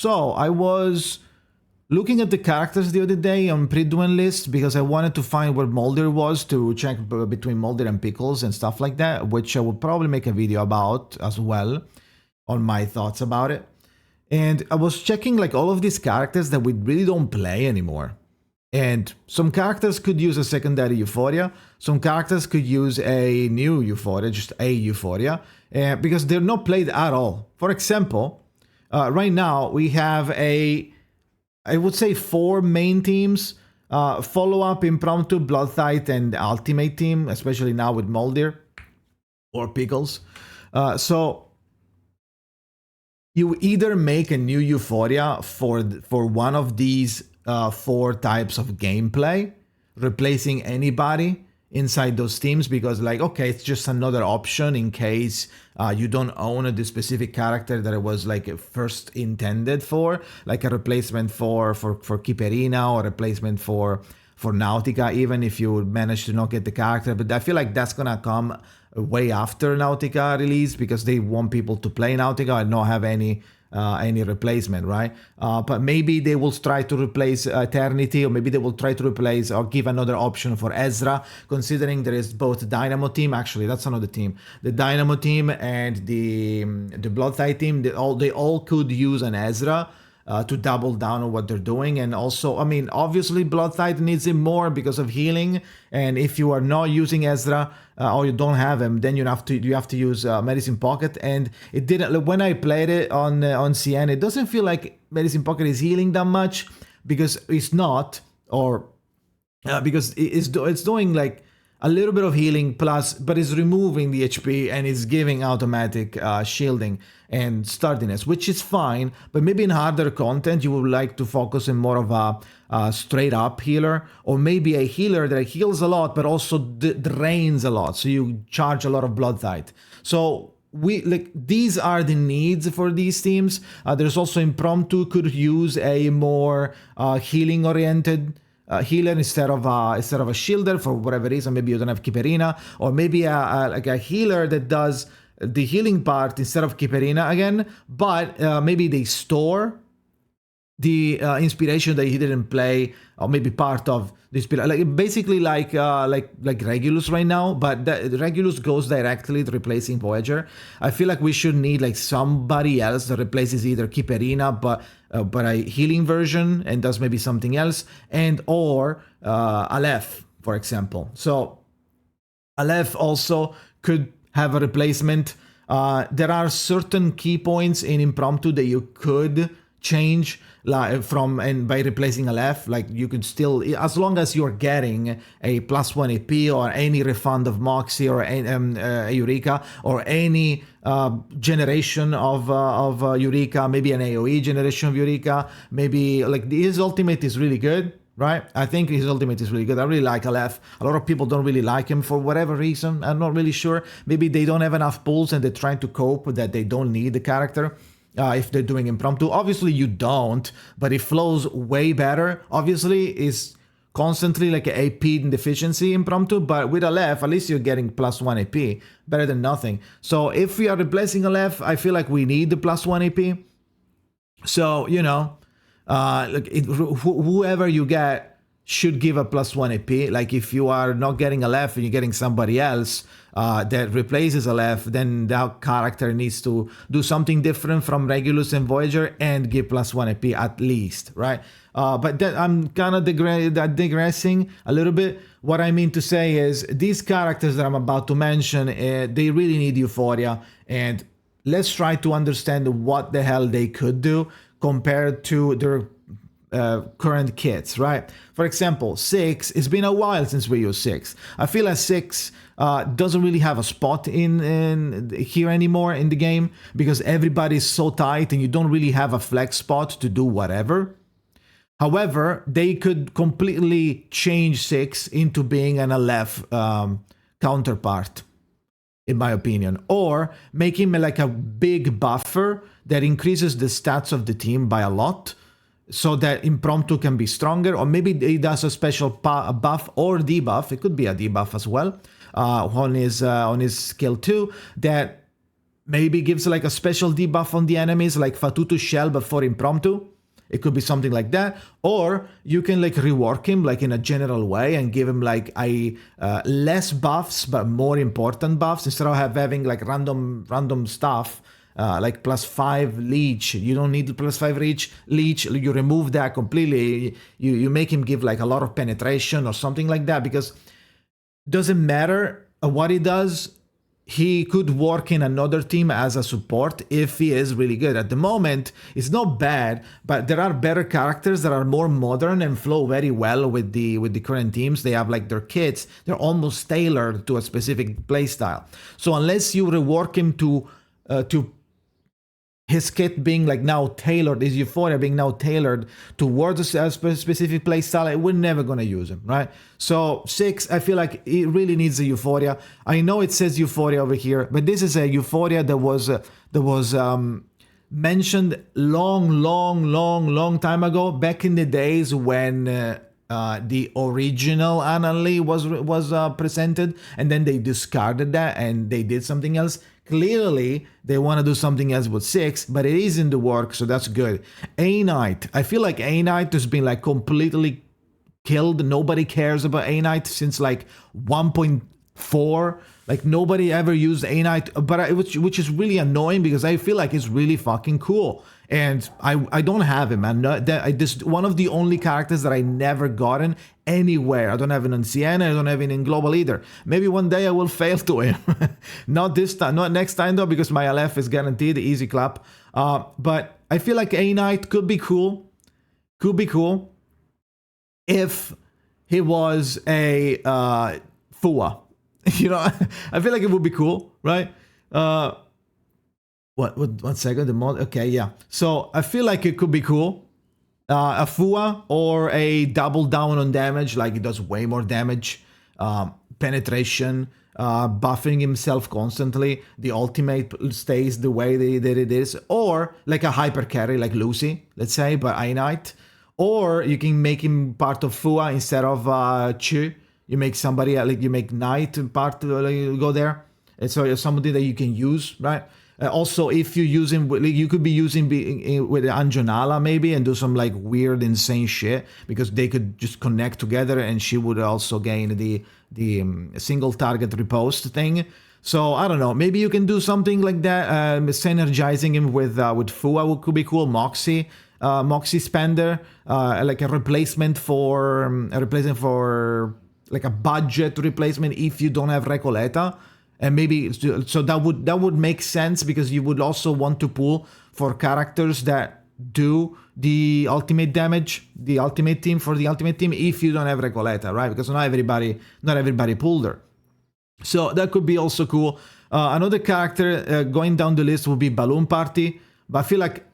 So I was looking at the characters the other day on pre-doing list because I wanted to find where Mulder was to check between Mulder and Pickles and stuff like that, which I will probably make a video about as well on my thoughts about it. And I was checking like all of these characters that we really don't play anymore. And some characters could use a secondary Euphoria. Some characters could use a new Euphoria, just a Euphoria, because they're not played at all. For example, right now we have I would say 4 main teams, follow-up, impromptu, Bloodthight, and ultimate team, especially now with Mulder or Pickles. So you either make a new Euphoria for one of these 4 types of gameplay, replacing anybody inside those teams, because like, okay, it's just another option in case you don't own the specific character that it was like first intended for, like a replacement for Kiperina, or replacement for Nautica, even if you manage to not get the character. But I feel like that's gonna come way after Nautica release, because they want people to play Nautica and not have any replacement, right? But maybe they will try to replace Eternity, or maybe they will try to replace or give another option for Ezra, considering there is both Dynamo team, actually that's another team, the Dynamo team and the Bloodthight team, they all could use an Ezra to double down on what they're doing. And also, I mean, obviously Bloodthight needs it more because of healing, and if you are not using Ezra or you don't have him, then you have to use Medicine Pocket. And it didn't, when I played it on CN, it doesn't feel like Medicine Pocket is healing that much, because it's not, or because it's doing like a little bit of healing plus, but it's removing the HP and it's giving automatic shielding and sturdiness, which is fine. But maybe in harder content, you would like to focus on more of a straight up healer, or maybe a healer that heals a lot, but also drains a lot. So you charge a lot of Bloodthight. So these are the needs for these teams. There's also Impromptu could use a more healing oriented healer instead of a shielder for whatever reason. Maybe you don't have Kiperina, or maybe like a healer that does the healing part instead of Kiperina again, but maybe they store the inspiration that he didn't play, or maybe part of the inspiration, like basically like Regulus right now, but Regulus goes directly to replacing Voyager. I feel like we should need like somebody else that replaces either Kiperina, but a healing version, and does maybe something else, and or Aleph, for example. So Aleph also could have a replacement. There are certain key points in Impromptu that you could change by replacing Aleph. Like you could still, as long as you're getting a +1 AP or any refund of Moxie or Eureka, or any generation of Eureka, maybe an AoE generation of Eureka, maybe like his ultimate is really good. Right? I think his ultimate is really good. I really like Aleph. A lot of people don't really like him for whatever reason. I'm not really sure. Maybe they don't have enough pulls and they're trying to cope with that they don't need the character if they're doing Impromptu. Obviously you don't, but it flows way better. Obviously is constantly like an AP deficiency Impromptu, but with Aleph, at least you're getting +1 AP. Better than nothing. So if we are replacing Aleph, I feel like we need the +1 AP. So, you know, whoever you get should give a +1 AP. Like if you are not getting Aleph and you're getting somebody else that replaces Aleph, then that character needs to do something different from Regulus and Voyager and give +1 AP at least, right? But I'm kind of digressing a little bit. What I mean to say is these characters that I'm about to mention, they really need Euphoria, and let's try to understand what the hell they could do compared to their current kits, right? For example, 6, it's been a while since we used 6. I feel like 6 doesn't really have a spot in here anymore in the game, because everybody's so tight and you don't really have a flex spot to do whatever. However, they could completely change 6 into being an Aleph counterpart, in my opinion, or make him like a big buffer that increases the stats of the team by a lot, so that Impromptu can be stronger, or maybe he does a special buff or debuff. It could be a debuff as well on his skill 2 that maybe gives like a special debuff on the enemies, like Fatutu Shell, but for impromptu. It could be something like that. Or you can like rework him like in a general way and give him like a less buffs, but more important buffs. Instead of having like random stuff, like +5 leech. You don't need +5 leech. You remove that completely. You make him give like a lot of penetration or something like that, because doesn't matter what he does. He could work in another team as a support if he is really good. At the moment, it's not bad, but there are better characters that are more modern and flow very well with the current teams. They have like their kits. They're almost tailored to a specific playstyle. So unless you rework him to his kit being like now tailored, his Euphoria being now tailored towards a specific playstyle, we're never gonna use him, right? So 6, I feel like it really needs a Euphoria. I know it says Euphoria over here, but this is a Euphoria that was mentioned long time ago, back in the days when the original Annalie was presented, and then they discarded that and they did something else. Clearly, they want to do something else with 6, but it is in the work, so that's good. A-Knight. I feel like A-Knight has been like completely killed. Nobody cares about A-Knight since like 1.4. Like nobody ever used A-Knight, but which is really annoying because I feel like it's really fucking cool. And I don't have him, man. This one of the only characters that I never gotten anywhere. I don't have him in Siena, I don't have him in Global either. Maybe one day I will fail to him. Not this time, not next time though, because my LF is guaranteed, easy clap. But I feel like A-Knight could be cool. Could be cool if he was a Fua. You know, I feel like it would be cool, right? What 1 second, the mod, okay, yeah. So I feel like it could be cool. A Fua or a double down on damage, like it does way more damage. Penetration, buffing himself constantly. The ultimate stays the way that it is. Or like a hyper carry, like Lucy, let's say, but A-Knight. Or you can make him part of Fua instead of Chu. You make somebody, like you make Knight part, go there. And so it's somebody that you can use, right? Also, if you use him, you could be using with Anjonala maybe and do some like weird, insane shit, because they could just connect together and she would also gain the single target riposte thing. So I don't know, maybe you can do something like that, synergizing him with Fua could be cool. Moxie Spender, like a replacement for like a budget replacement if you don't have Recoleta. And maybe, so that would make sense, because you would also want to pull for characters that do the ultimate damage, the ultimate team for the ultimate team, if you don't have Recoleta, right? Because not everybody pulled her. So that could be also cool. Another character going down the list would be Balloon Party, but I feel like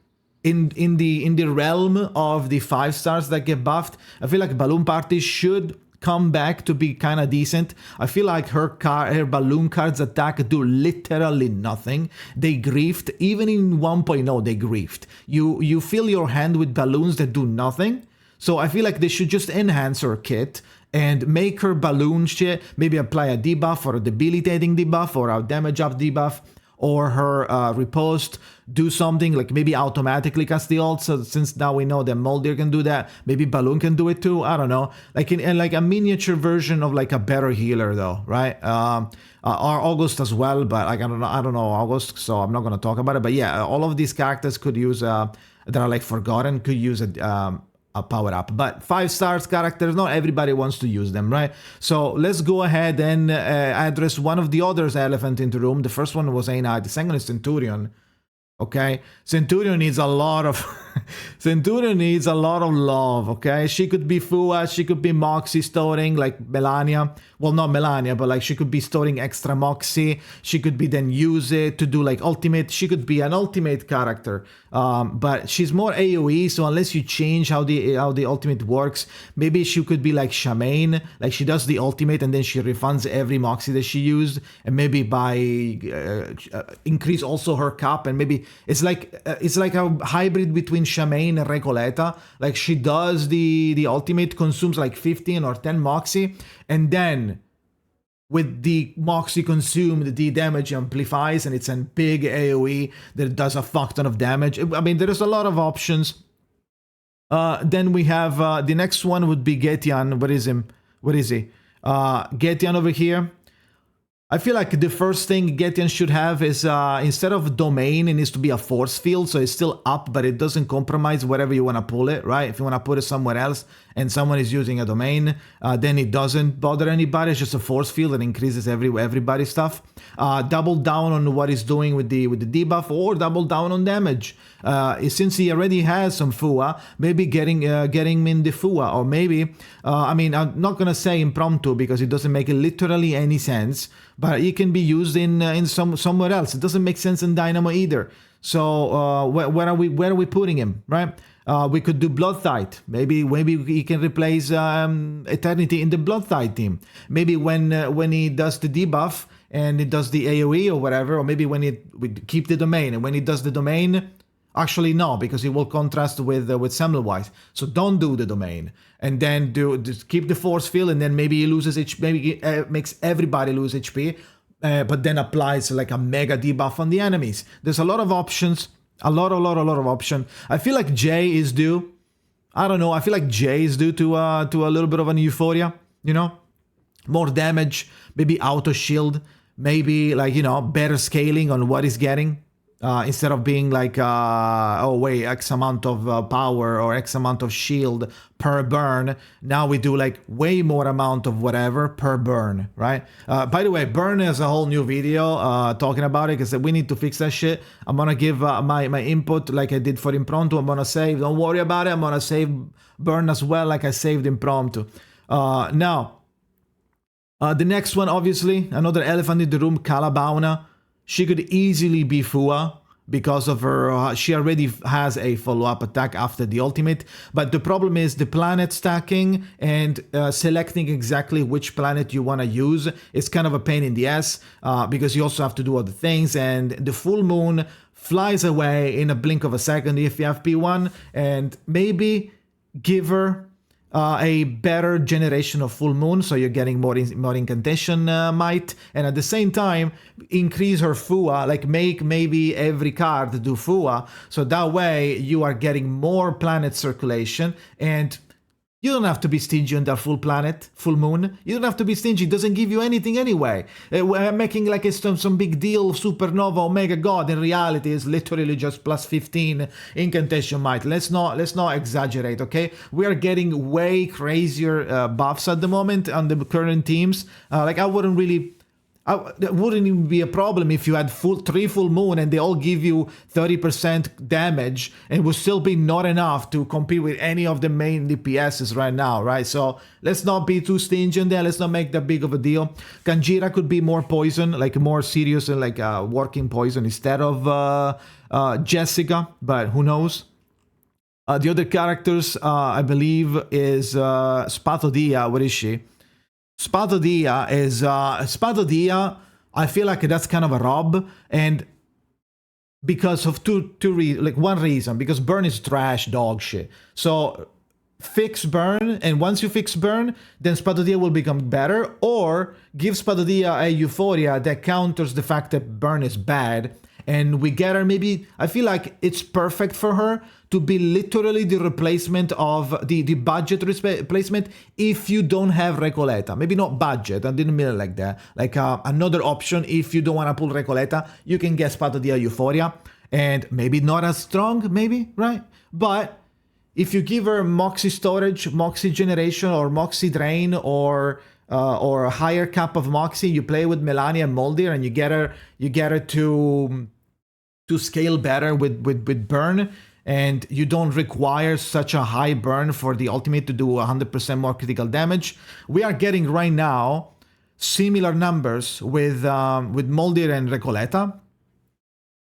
in the realm of the 5 stars that get buffed, I feel like Balloon Party should come back to be kind of decent. I feel like her balloon cards attack do literally nothing. They griefed. Even in 1.0 they griefed. You fill your hand with balloons that do nothing. So I feel like they should just enhance her kit and make her balloon shit, maybe apply a debuff or a debilitating debuff or a damage up debuff, or her riposte, do something like maybe automatically cast the ult. So since now we know that Moldir can do that, maybe Balloon can do it too. I don't know, like in like a miniature version of like a better healer though, right? Or August as well, but like I don't know August, so I'm not gonna talk about it. But yeah, all of these characters could use that are like forgotten, could use a power up, but 5 stars characters, not everybody wants to use them, right? So let's go ahead and address one of the others elephant in the room. The first one was A-Knight, the second is Centurion. Okay, Centurion needs a lot of Centurion needs a lot of love. Okay, she could be Fua, she could be Moxie storing like Melania. Well, not Melania, but like she could be storing extra Moxie. She could be then use it to do like ultimate. She could be an ultimate character, but she's more AOE. So unless you change how the ultimate works, maybe she could be like Shamaine, like she does the ultimate and then she refunds every Moxie that she used, and maybe by increase also her cap, and maybe it's like a hybrid between Shamaine and Recoleta. Like she does the ultimate, consumes like 15 or 10 Moxie, and then with the Moxie consumed, the damage amplifies, and it's a big AoE that does a fuck ton of damage. I mean, there is a lot of options. Then we have the next one would be Getian. What is him? What is he? Getian over here. I feel like the first thing Getian should have is instead of domain, it needs to be a force field. So it's still up, but it doesn't compromise wherever you want to pull it, right? If you want to put it somewhere else and someone is using a domain, then it doesn't bother anybody. It's just a force field that increases everybody's stuff. Double down on what he's doing with the debuff, or double down on damage. Since he already has some FUA, maybe getting him in the FUA, or maybe, I mean, I'm not gonna say impromptu because it doesn't make literally any sense, but it can be used in somewhere else. It doesn't make sense in Dynamo either. So where are we putting him, right? We could do Bloodtide. Maybe he can replace Eternity in the Bloodtide team. Maybe when he does the debuff and it does the AoE or whatever, or maybe when we keep the domain, and when he does the domain, actually no, because it will contrast with Semmelweis. So don't do the domain, and then just keep the force field, and then maybe he loses HP, maybe makes everybody lose HP, but then applies like a mega debuff on the enemies. There's a lot of options, a lot of options. I feel like Jay is due. I don't know. I feel like Jay is due to a little bit of an Euphoria. You know, more damage, maybe auto shield, maybe like, you know, better scaling on what he's getting. Instead of being like, oh wait, X amount of power or X amount of shield per burn, now we do like way more amount of whatever per burn, right? By the way, burn has a whole new video talking about it, because we need to fix that shit. I'm gonna give my input like I did for impromptu. I'm gonna save, don't worry about it, I'm gonna save burn as well like I saved impromptu. Now, the next one, obviously, another elephant in the room, Kaala Bauna. She could easily be FUA because of her, she already has a follow-up attack after the ultimate, but the problem is the planet stacking and selecting exactly which planet you want to use is kind of a pain in the ass, because you also have to do other things, and the full moon flies away in a blink of a second if you have P1, and maybe give her a better generation of full moon, so you're getting more incantation might, and at the same time increase her FUA, like make maybe every card do FUA, so that way you are getting more planet circulation, and you don't have to be stingy on that full moon. You don't have to be stingy. It doesn't give you anything anyway. Making like some big deal supernova omega god, in reality is literally just plus 15 incantation might. Let's not exaggerate, okay? We are getting way crazier buffs at the moment on the current teams. Like I wouldn't even be a problem if you had 3 full moon and they all give you 30% damage, and would still be not enough to compete with any of the main DPSs right now, right? So let's not be too stingy in there. Let's not make that big of a deal. Kanjira could be more poison, like more serious and like working poison instead of Jessica, but who knows? The other characters, I believe, is Spathodea. What is she? Spathodea is Spathodea. I feel like that's kind of a rob, and because of one reason, because burn is trash dog shit. So fix burn, and once you fix burn, then Spathodea will become better, or give Spathodea a Euphoria that counters the fact that burn is bad, and we get her maybe. I feel like it's perfect for her to be literally the replacement of the budget replacement if you don't have Recoleta. Maybe not budget, I didn't mean it like that. Like another option, if you don't want to pull Recoleta, you can get Spathodea Euphoria, and maybe not as strong, maybe, right? But if you give her Moxie storage, Moxie generation, or Moxie drain, or a higher cap of Moxie, you play with Melania and Moldir, and you get her to scale better with burn, and you don't require such a high burn for the ultimate to do 100% more critical damage. We are getting right now similar numbers with Moldir and Recoleta.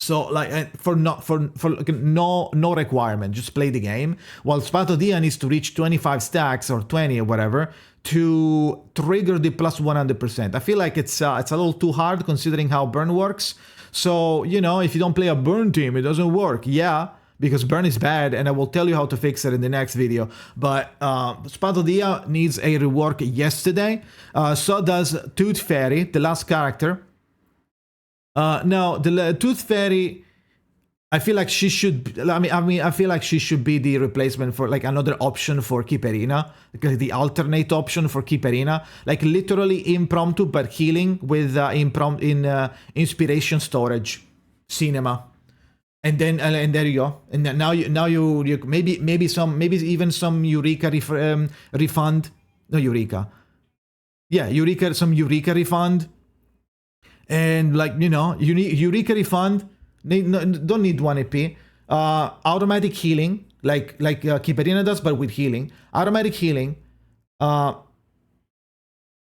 So like for no requirement, just play the game. While Spathodea needs to reach 25 stacks or 20 or whatever to trigger the plus 100%. I feel like it's a little too hard considering how burn works. So, you know, if you don't play a burn team, it doesn't work. Yeah, because burn is bad, and I will tell you how to fix it in the next video. But Spathodea needs a rework yesterday. So does Tooth Fairy, the last character. Now, the Tooth Fairy, I feel like she should. I feel like she should be the replacement for like another option for Keeperina, like the alternate option for Keeperina, like literally impromptu but healing with inspiration storage, cinema, and then and there you go. And then now you maybe even some Eureka refund. No, Eureka. Yeah, Eureka, some Eureka refund, and like you need Eureka refund. Don't need 1 AP. Automatic healing, like Keeperina does, but with healing. Automatic healing.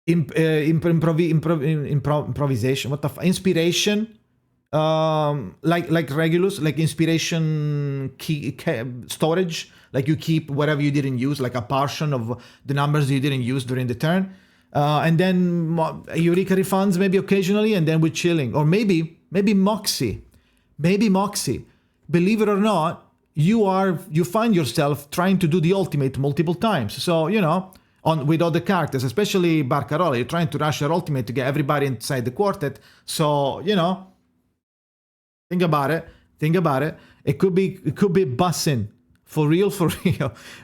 Improvisation. What the inspiration? Like Regulus, like inspiration key storage. Like you keep whatever you didn't use, like a portion of the numbers you didn't use during the turn. And then Eureka refunds maybe occasionally, and then with chilling, or maybe Moxie. Maybe Moxie, believe it or not, you find yourself trying to do the ultimate multiple times. So, with other characters, especially Barcarola, you're trying to rush your ultimate to get everybody inside the quartet. So, think about it. It could be bussing. For real.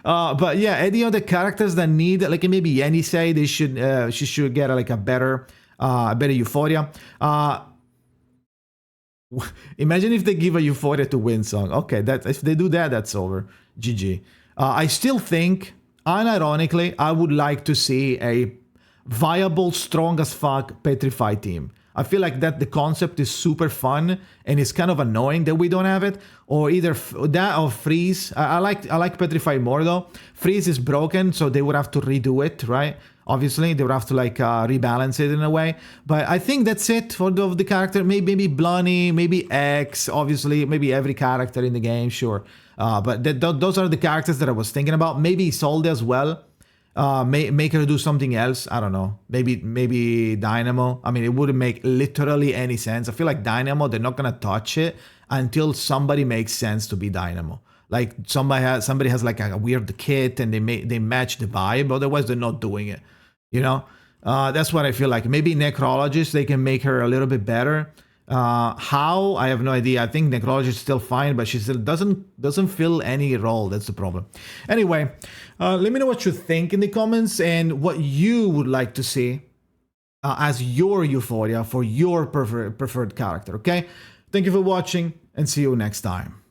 But yeah, any other characters that need, like maybe Yenny say she should get like a better Euphoria. Imagine if they give a Euphoria to win song. Okay, if they do that, that's over. GG. I still think, unironically, I would like to see a viable, strong as fuck Petrify team. I feel like that the concept is super fun, and it's kind of annoying that we don't have it. Or either that or Freeze. I like Petrify more though. Freeze is broken, so they would have to redo it, right? Obviously, they would have to like rebalance it in a way. But I think that's it for the character. Maybe Blunny, maybe X, obviously, maybe every character in the game, sure. But those are the characters that I was thinking about. Maybe Isolde as well. Make her do something else. I don't know. Maybe Dynamo. I mean, it wouldn't make literally any sense. I feel like Dynamo, they're not gonna touch it until somebody makes sense to be Dynamo. Like somebody has like a weird kit and they match the vibe. Otherwise, they're not doing it. That's what I feel like. Maybe Necrologist, they can make her a little bit better. How? I have no idea. I think Necrologist is still fine, but she still doesn't fill any role. That's the problem. Anyway, let me know what you think in the comments and what you would like to see as your Euphoria for your preferred character, okay? Thank you for watching and see you next time.